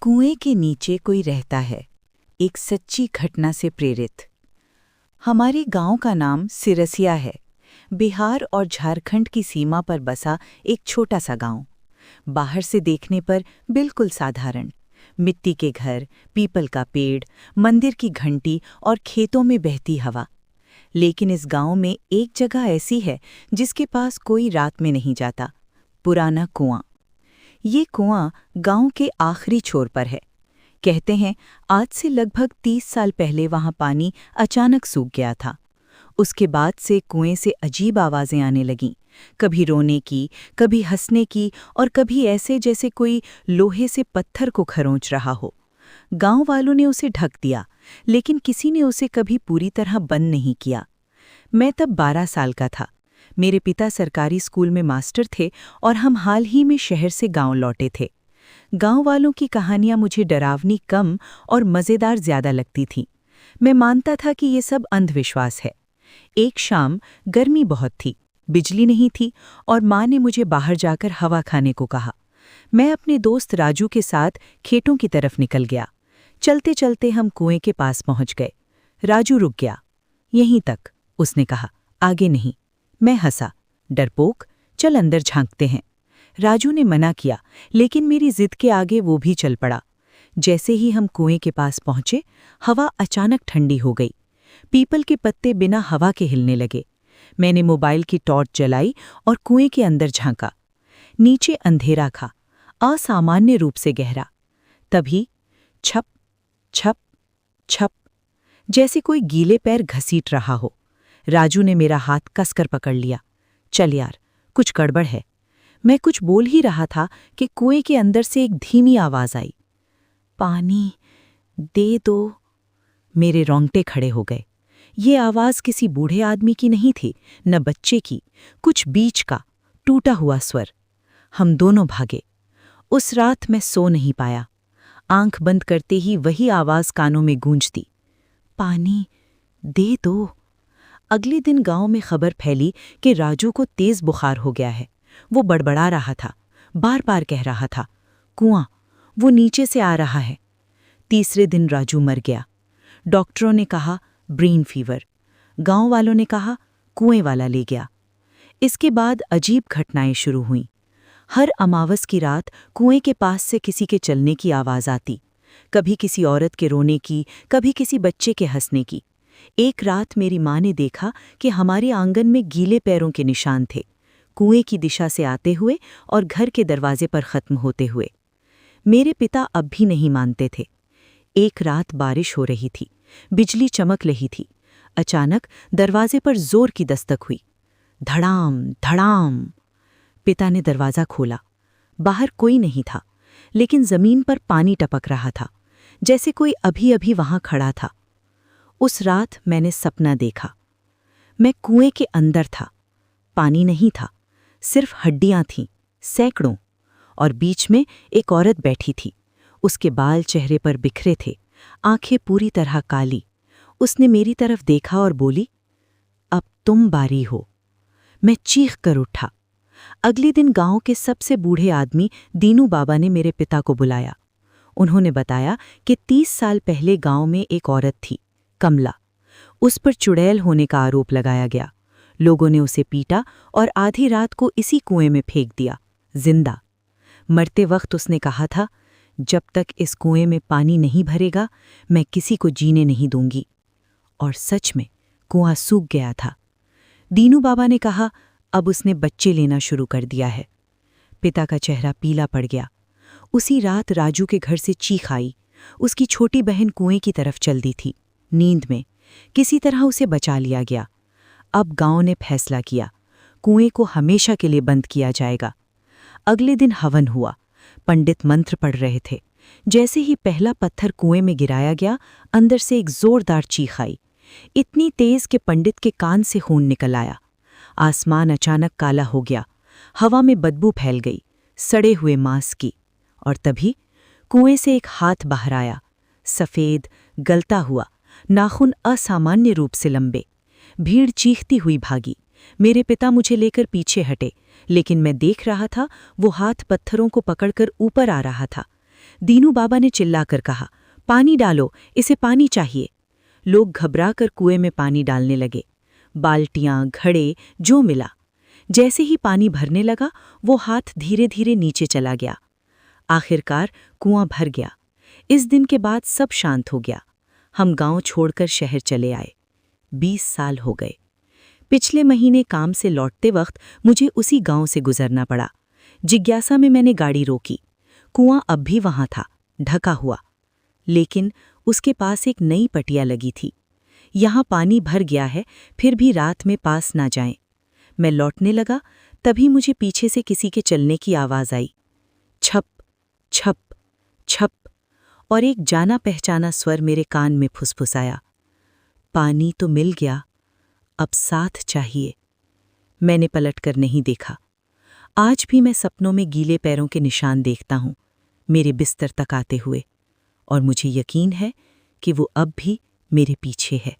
कुएं के नीचे कोई रहता है, एक सच्ची घटना से प्रेरित। हमारे गांव का नाम सिरसिया है। बिहार और झारखंड की सीमा पर बसा एक छोटा सा गांव। बाहर से देखने पर बिल्कुल साधारण, मिट्टी के घर, पीपल का पेड़, मंदिर की घंटी और खेतों में बहती हवा। लेकिन इस गांव में एक जगह ऐसी है जिसके पास कोई रात में नहीं जाता। पुराना कुआं। ये कुआं गांव के आखिरी छोर पर है। कहते हैं आज से लगभग 30 साल पहले वहां पानी अचानक सूख गया था। उसके बाद से कुएं से अजीब आवाजें आने लगीं, कभी रोने की, कभी हंसने की और कभी ऐसे जैसे कोई लोहे से पत्थर को खरोंच रहा हो। गांव वालों ने उसे ढक दिया, लेकिन किसी ने उसे कभी पूरी तरह बंद नहीं किया। मैं तब 12 साल का था। मेरे पिता सरकारी स्कूल में मास्टर थे और हम हाल ही में शहर से गांव लौटे थे। गांव वालों की कहानियां मुझे डरावनी कम और मज़ेदार ज़्यादा लगती थीं। मैं मानता था कि ये सब अंधविश्वास है। एक शाम गर्मी बहुत थी, बिजली नहीं थी और माँ ने मुझे बाहर जाकर हवा खाने को कहा। मैं अपने दोस्त राजू के साथ खेतों की तरफ निकल गया। चलते चलते हम कुएं के पास पहुंच गए। राजू रुक गया। यहीं तक, उसने कहा, आगे नहीं। मैं हंसा, डरपोक, चल अंदर झांकते हैं। राजू ने मना किया, लेकिन मेरी जिद के आगे वो भी चल पड़ा। जैसे ही हम कुएं के पास पहुंचे, हवा अचानक ठंडी हो गई। पीपल के पत्ते बिना हवा के हिलने लगे। मैंने मोबाइल की टॉर्च जलाई और कुएं के अंदर झांका। नीचे अंधेरा था, असामान्य रूप से गहरा। तभी छप छप छप, जैसे कोई गीले पैर घसीट रहा हो। राजू ने मेरा हाथ कसकर पकड़ लिया। चल यार, कुछ गड़बड़ है। मैं कुछ बोल ही रहा था कि कुएं के अंदर से एक धीमी आवाज आई, पानी दे दो। मेरे रोंगटे खड़े हो गए। ये आवाज किसी बूढ़े आदमी की नहीं थी, न बच्चे की, कुछ बीच का टूटा हुआ स्वर। हम दोनों भागे। उस रात मैं सो नहीं पाया। आंख बंद करते ही वही आवाज कानों में गूंजती, पानी दे दो। अगले दिन गांव में खबर फैली कि राजू को तेज बुखार हो गया है। वो बड़बड़ा रहा था, बार बार कह रहा था, कुआं, वो नीचे से आ रहा है। तीसरे दिन राजू मर गया। डॉक्टरों ने कहा ब्रेन फीवर। गांव वालों ने कहा कुएं वाला ले गया। इसके बाद अजीब घटनाएं शुरू हुईं। हर अमावस की रात कुएं के पास से किसी के चलने की आवाज आती, कभी किसी औरत के रोने की, कभी किसी बच्चे के हंसने की। एक रात मेरी माँ ने देखा कि हमारे आंगन में गीले पैरों के निशान थे, कुएं की दिशा से आते हुए और घर के दरवाजे पर खत्म होते हुए। मेरे पिता अब भी नहीं मानते थे। एक रात बारिश हो रही थी, बिजली चमक रही थी। अचानक दरवाजे पर जोर की दस्तक हुई। धड़ाम धड़ाम। पिता ने दरवाज़ा खोला। बाहर कोई नहीं था, लेकिन जमीन पर पानी टपक रहा था, जैसे कोई अभी अभी वहां खड़ा था। उस रात मैंने सपना देखा। मैं कुएं के अंदर था। पानी नहीं था, सिर्फ हड्डियां थीं, सैकड़ों। और बीच में एक औरत बैठी थी। उसके बाल चेहरे पर बिखरे थे, आंखें पूरी तरह काली। उसने मेरी तरफ देखा और बोली, अब तुम बारी हो। मैं चीख कर उठा। अगले दिन गांव के सबसे बूढ़े आदमी दीनू बाबा ने मेरे पिता को बुलाया। उन्होंने बताया कि 30 साल पहले गांव में एक औरत थी, कमला। उस पर चुड़ैल होने का आरोप लगाया गया। लोगों ने उसे पीटा और आधी रात को इसी कुएं में फेंक दिया, जिंदा। मरते वक्त उसने कहा था, जब तक इस कुएं में पानी नहीं भरेगा, मैं किसी को जीने नहीं दूंगी। और सच में कुआं सूख गया था। दीनू बाबा ने कहा, अब उसने बच्चे लेना शुरू कर दिया है। पिता का चेहरा पीला पड़ गया। उसी रात राजू के घर से चीख आई। उसकी छोटी बहन कुएं की तरफ चल दी थी, नींद में। किसी तरह उसे बचा लिया गया। अब गांव ने फैसला किया, कुएं को हमेशा के लिए बंद किया जाएगा। अगले दिन हवन हुआ। पंडित मंत्र पढ़ रहे थे। जैसे ही पहला पत्थर कुएं में गिराया गया, अंदर से एक जोरदार चीख आई, इतनी तेज कि पंडित के कान से खून निकल आया। आसमान अचानक काला हो गया। हवा में बदबू फैल गई, सड़े हुए मांस की। और तभी कुएं से एक हाथ बाहर आया, सफ़ेद, गलता हुआ, नाखून असामान्य रूप से लंबे। भीड़ चीखती हुई भागी। मेरे पिता मुझे लेकर पीछे हटे, लेकिन मैं देख रहा था वो हाथ पत्थरों को पकड़कर ऊपर आ रहा था। दीनू बाबा ने चिल्लाकर कहा, पानी डालो, इसे पानी चाहिए। लोग घबराकर कुएं में पानी डालने लगे। बाल्टियां, घड़े, जो मिला। जैसे ही पानी भरने लगा, वो हाथ धीरे धीरे नीचे चला गया। आखिरकार कुआं भर गया। इस दिन के बाद सब शांत हो गया। हम गांव छोड़कर शहर चले आए। 20 साल हो गए। पिछले महीने काम से लौटते वक्त मुझे उसी गांव से गुजरना पड़ा। जिज्ञासा में मैंने गाड़ी रोकी। कुआं अब भी वहां था, ढका हुआ, लेकिन उसके पास एक नई पटिया लगी थी। यहां पानी भर गया है, फिर भी रात में पास ना जाएं। मैं लौटने लगा, तभी मुझे पीछे से किसी के चलने की आवाज आई। छप छप छप, और एक जाना पहचाना स्वर मेरे कान में फुसफुसाया, पानी तो मिल गया, अब साथ चाहिए। मैंने पलटकर नहीं देखा। आज भी मैं सपनों में गीले पैरों के निशान देखता हूं, मेरे बिस्तर तक आते हुए, और मुझे यकीन है कि वो अब भी मेरे पीछे है।